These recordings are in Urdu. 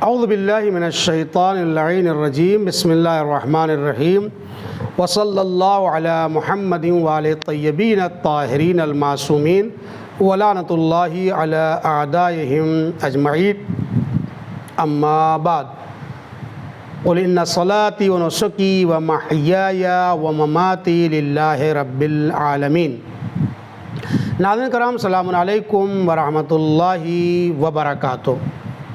اعوذ باللہ من الشیطان اللعین الرجیم بسم اللہ الرحمن الرحیم وصلی اللہ علی محمد وآلہ الطیبین الطاہرین المعصومین ولعنۃ اللہ علی اعدائہم اجمعین اما بعد قل ان صلاتی ونسکی ومحیای ومماتی للہ رب العالمین۔ ناظرین کرام، السلام علیکم ورحمۃ اللہ وبرکاتہ۔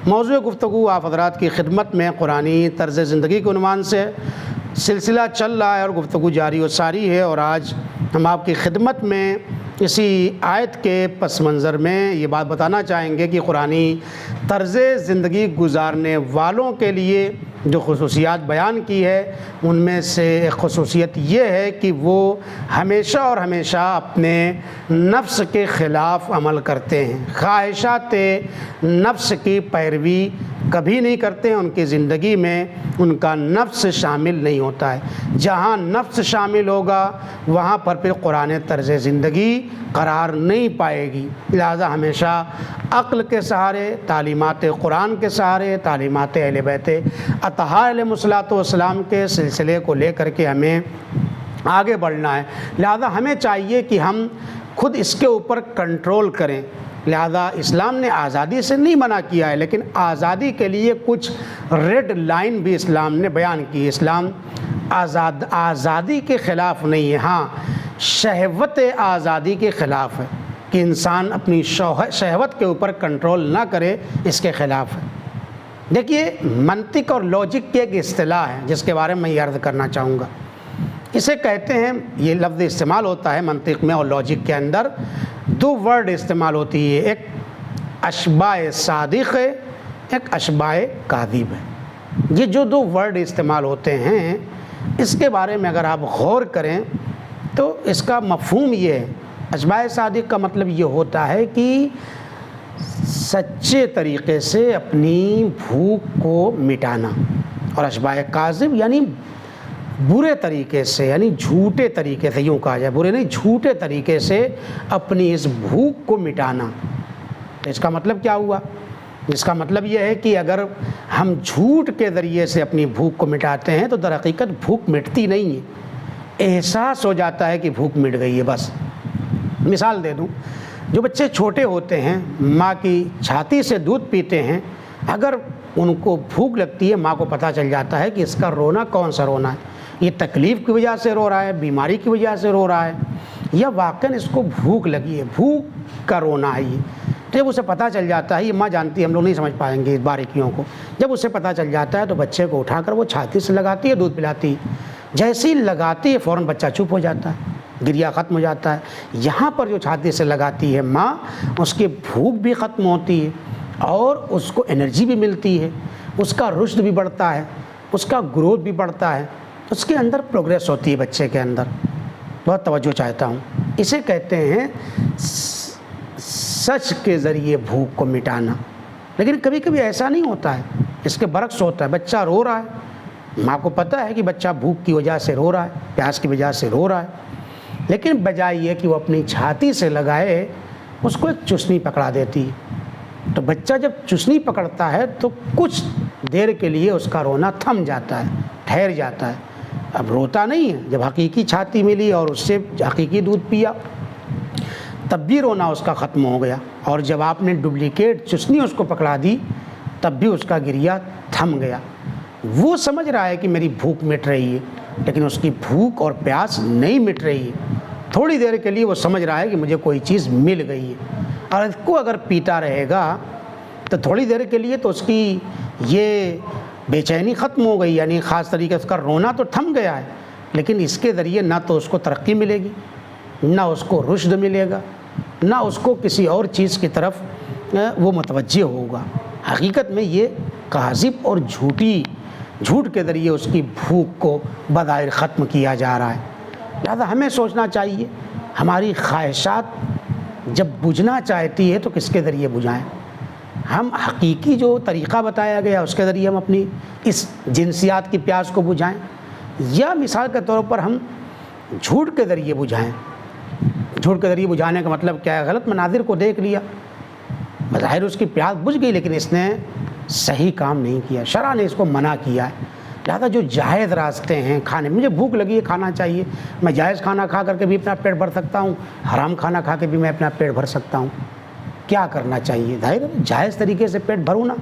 موضوع گفتگو آپ حضرات کی خدمت میں قرآنی طرز زندگی کے عنوان سے سلسلہ چل رہا ہے اور گفتگو جاری و ساری ہے، اور آج ہم آپ کی خدمت میں اسی آیت کے پس منظر میں یہ بات بتانا چاہیں گے کہ قرآنی طرز زندگی گزارنے والوں کے لیے جو خصوصیات بیان کی ہے، ان میں سے ایک خصوصیت یہ ہے کہ وہ ہمیشہ اور ہمیشہ اپنے نفس کے خلاف عمل کرتے ہیں، خواہشات نفس کی پیروی کبھی نہیں کرتے ہیں۔ ان کی زندگی میں ان کا نفس شامل نہیں ہوتا ہے۔ جہاں نفس شامل ہوگا وہاں پر پھر قرآن طرز زندگی قرار نہیں پائے گی، لہذا ہمیشہ عقل کے سہارے، تعلیمات قرآن کے سہارے، تعلیمات اہل بیت اطہار علیہ الصلوۃ والسلام کے سلسلے کو لے کر کے ہمیں آگے بڑھنا ہے۔ لہذا ہمیں چاہیے کہ ہم خود اس کے اوپر کنٹرول کریں۔ لہذا اسلام نے آزادی سے نہیں منع کیا ہے، لیکن آزادی کے لیے کچھ ریڈ لائن بھی اسلام نے بیان کی۔ اسلام آزادی کے خلاف نہیں ہے، ہاں شہوت آزادی کے خلاف ہے کہ انسان اپنی شہوت کے اوپر کنٹرول نہ کرے، اس کے خلاف ہے۔ دیکھیے، منطق اور لاجک کی ایک اصطلاح ہے جس کے بارے میں یہ عرض کرنا چاہوں گا۔ اسے کہتے ہیں، یہ لفظ استعمال ہوتا ہے منطق میں اور لاجک کے اندر، دو ورڈ استعمال ہوتی ہے، ایک اشباہ صادق ہے، ایک اشباہ کاذب ہے۔ یہ جو دو ورڈ استعمال ہوتے ہیں، اس کے بارے میں اگر آپ غور کریں تو اس کا مفہوم یہ ہے۔ اشباہ صادق کا مطلب یہ ہوتا ہے کہ سچے طریقے سے اپنی بھوک کو مٹانا، اور اشباہ کاذب یعنی برے طریقے سے، یعنی جھوٹے طریقے سے، یوں کہا جائے برے نہیں، جھوٹے طریقے سے اپنی اس بھوک کو مٹانا۔ تو اس کا مطلب کیا ہوا؟ اس کا مطلب یہ ہے کہ اگر ہم جھوٹ کے ذریعے سے اپنی بھوک کو مٹاتے ہیں تو در حقیقت بھوک مٹتی نہیں ہے، احساس ہو جاتا ہے کہ بھوک مٹ گئی ہے بس۔ مثال دے دوں، جو بچے چھوٹے ہوتے ہیں، ماں کی چھاتی سے دودھ پیتے ہیں، اگر ان کو بھوک لگتی ہے، ماں کو پتہ چل جاتا ہے کہ اس کا رونا کون سا رونا ہے، یہ تکلیف کی وجہ سے رو رہا ہے، بیماری کی وجہ سے رو رہا ہے، یا واقعاً اس کو بھوک لگی ہے، بھوک کا رونا ہے یہ۔ جب اسے پتہ چل جاتا ہے، یہ ماں جانتی ہے، ہم لوگ نہیں سمجھ پائیں گے اس باریکیوں کو، جب اسے پتہ چل جاتا ہے تو بچے کو اٹھا کر وہ چھاتی سے لگاتی ہے، دودھ پلاتی ہے۔ جیسے ہی لگاتی ہے فوراً بچہ چپ ہو جاتا ہے، گریہ ختم ہو جاتا ہے۔ یہاں پر جو چھاتی سے لگاتی ہے ماں، اس کی بھوک بھی ختم ہوتی ہے اور اس کو انرجی بھی ملتی ہے، اس کا رشد بھی بڑھتا ہے، اس کا گروتھ بھی بڑھتا ہے، اس کے اندر پروگریس ہوتی ہے بچے کے اندر۔ بہت توجہ چاہتا ہوں۔ اسے کہتے ہیں سچ کے ذریعے بھوک کو مٹانا۔ لیکن کبھی کبھی ایسا نہیں ہوتا ہے، اس کے برعکس ہوتا ہے۔ بچہ رو رہا ہے، ماں کو پتہ ہے کہ بچہ بھوک کی وجہ سے رو رہا ہے، پیاس کی وجہ سے رو رہا ہے، لیکن بجائے یہ کہ وہ اپنی چھاتی سے لگائے، اس کو ایک چسنی پکڑا دیتی ہے۔ تو بچہ جب چسنی پکڑتا ہے تو کچھ دیر کے لیے اس کا رونا تھم جاتا ہے، ٹھہر جاتا ہے، اب روتا نہیں ہے۔ جب حقیقی چھاتی ملی اور اس سے حقیقی دودھ پیا تب بھی رونا اس کا ختم ہو گیا، اور جب آپ نے ڈپلیکیٹ چسنی اس کو پکڑا دی تب بھی اس کا گریہ تھم گیا۔ وہ سمجھ رہا ہے کہ میری بھوک مٹ رہی ہے، لیکن اس کی بھوک اور پیاس نہیں مٹ رہی ہے۔ تھوڑی دیر کے لیے وہ سمجھ رہا ہے کہ مجھے کوئی چیز مل گئی ہے، اور اس کو اگر پیتا رہے گا تو تھوڑی دیر کے لیے تو اس کی یہ بے چینی ختم ہو گئی، یعنی خاص طریقے سے اس کا رونا تو تھم گیا ہے، لیکن اس کے ذریعے نہ تو اس کو ترقی ملے گی، نہ اس کو رشد ملے گا، نہ اس کو کسی اور چیز کی طرف وہ متوجہ ہوگا۔ حقیقت میں یہ کاذب اور جھوٹ کے ذریعے اس کی بھوک کو بظاہر ختم کیا جا رہا ہے۔ لہذا ہمیں سوچنا چاہیے، ہماری خواہشات جب بجھنا چاہتی ہے تو کس کے ذریعے بجھائیں؟ ہم حقیقی جو طریقہ بتایا گیا اس کے ذریعے ہم اپنی اس جنسیات کی پیاس کو بجھائیں، یا مثال کے طور پر ہم جھوٹ کے ذریعے بجھائیں۔ جھوٹ کے ذریعے بجھانے کا مطلب کیا ہے؟ غلط مناظر کو دیکھ لیا، بظاہر اس کی پیاس بجھ گئی، لیکن اس نے صحیح کام نہیں کیا، شرع نے اس کو منع کیا ہے۔ لہٰذا جو جائز راستے ہیں کھانے، مجھے بھوک لگی ہے کھانا چاہیے، میں جائز کھانا کھا کر کے بھی اپنا پیٹ بھر سکتا ہوں، حرام کھانا کھا کے بھی میں اپنا پیٹ بھر سکتا ہوں۔ کیا کرنا چاہیے؟ ظاہر ہے جائز طریقے سے پیٹ بھروں نا۔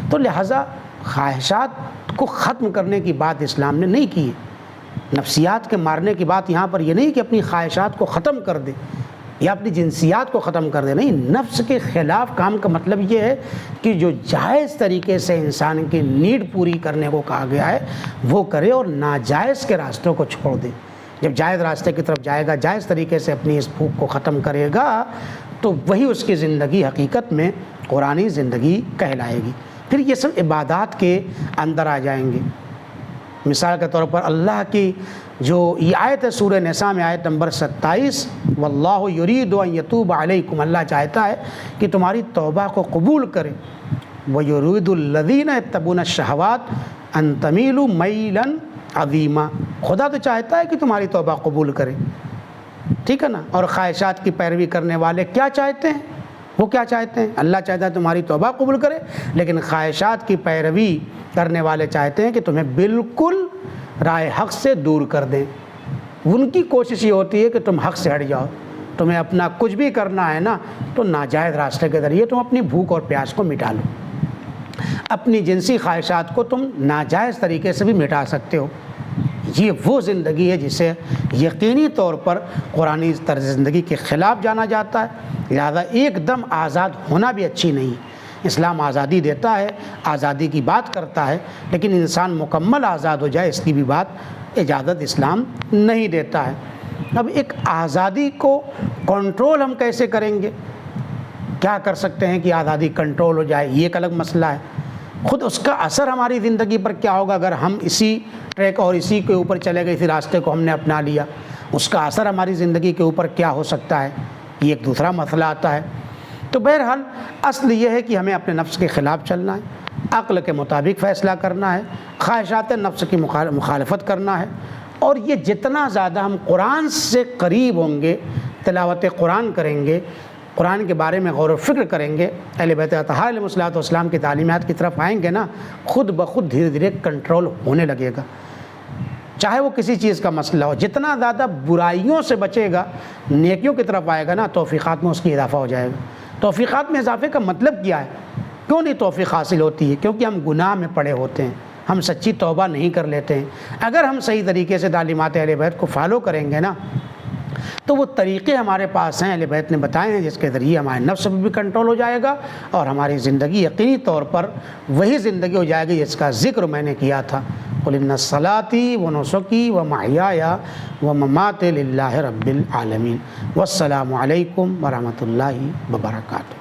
تو لہٰذا خواہشات کو ختم کرنے کی بات اسلام نے نہیں کی ہے، نفسیات کے مارنے کی بات یہاں پر یہ نہیں کہ اپنی خواہشات کو ختم کر دے یا اپنی جنسیات کو ختم کر دے، نہیں، نفس کے خلاف کام کا مطلب یہ ہے کہ جو جائز طریقے سے انسان کی نیڈ پوری کرنے کو کہا گیا ہے وہ کرے اور ناجائز کے راستوں کو چھوڑ دے۔ جب جائز راستے کی طرف جائے گا، جائز طریقے سے اپنی اس بھوک کو ختم کرے گا تو وہی اس کی زندگی حقیقت میں قرآنی زندگی کہلائے گی۔ پھر یہ سب عبادات کے اندر آ جائیں گے۔ مثال کے طور پر اللہ کی جو یہ آیت ہے سورہ نساء میں آیت نمبر 27، واللہ یرید ان یتوب علیکم، اللہ چاہتا ہے کہ تمہاری توبہ کو قبول کرے، ویرید الذین یتبعون الشہوات ان تمیلوا میلا عظیما، خدا تو چاہتا ہے کہ تمہاری توبہ قبول کرے، ٹھیک ہے نا۔ اور خواہشات کی پیروی کرنے والے کیا چاہتے ہیں؟ وہ کیا چاہتے ہیں؟ اللہ چاہتا ہے تمہاری توبہ قبول کرے، لیکن خواہشات کی پیروی کرنے والے چاہتے ہیں کہ تمہیں بالکل راہ حق سے دور کر دیں۔ ان کی کوشش یہ ہوتی ہے کہ تم حق سے ہٹ جاؤ، تمہیں اپنا کچھ بھی کرنا ہے نا تو ناجائز راستے کے ذریعے تم اپنی بھوک اور پیاس کو مٹا لو، اپنی جنسی خواہشات کو تم ناجائز طریقے سے بھی مٹا سکتے ہو۔ یہ وہ زندگی ہے جسے یقینی طور پر قرآنی طرز زندگی کے خلاف جانا جاتا ہے، لہذا ایک دم آزاد ہونا بھی اچھی نہیں ہے۔ اسلام آزادی دیتا ہے، آزادی کی بات کرتا ہے، لیکن انسان مکمل آزاد ہو جائے اس کی بھی بات اجازت اسلام نہیں دیتا ہے۔ اب ایک آزادی کو کنٹرول ہم کیسے کریں گے؟ کیا کر سکتے ہیں کہ آزادی کنٹرول ہو جائے؟ یہ ایک الگ مسئلہ ہے۔ خود اس کا اثر ہماری زندگی پر کیا ہوگا اگر ہم اسی ٹریک اور اسی کے اوپر چلے گئے، اسی راستے کو ہم نے اپنا لیا، اس کا اثر ہماری زندگی کے اوپر کیا ہو سکتا ہے؟ یہ ایک دوسرا مسئلہ آتا ہے۔ تو بہرحال اصل یہ ہے کہ ہمیں اپنے نفس کے خلاف چلنا ہے، عقل کے مطابق فیصلہ کرنا ہے، خواہشات نفس کی مخالفت کرنا ہے، اور یہ جتنا زیادہ ہم قرآن سے قریب ہوں گے، تلاوت قرآن کریں گے، قرآن کے بارے میں غور و فکر کریں گے، اہل بیت اطہار علیہ الصلوۃ والسلام کی تعلیمات کی طرف آئیں گے نا، خود بخود دھیرے دھیرے کنٹرول ہونے لگے گا۔ چاہے وہ کسی چیز کا مسئلہ ہو، جتنا زیادہ برائیوں سے بچے گا، نیکیوں کی طرف آئے گا نا، توفیقات میں اس کی اضافہ ہو جائے گا۔ توفیقات میں اضافے کا مطلب کیا ہے؟ کیوں نہیں توفیق حاصل ہوتی ہے؟ کیونکہ ہم گناہ میں پڑے ہوتے ہیں، ہم سچی توبہ نہیں کر لیتے ہیں۔ اگر ہم صحیح طریقے سے تعلیمات اہل بیت کو فالو کریں گے نا تو وہ طریقے ہمارے پاس ہیں، اہل بیت نے بتائے ہیں، جس کے ذریعے ہمارے نفس پر بھی کنٹرول ہو جائے گا اور ہماری زندگی یقینی طور پر وہی زندگی ہو جائے گی جس کا ذکر میں نے کیا تھا، قل ان صلاتی و نسکی و محیای و مماتی للہ رب العالمین۔ والسلام علیکم ورحمۃ اللہ وبرکاتہ۔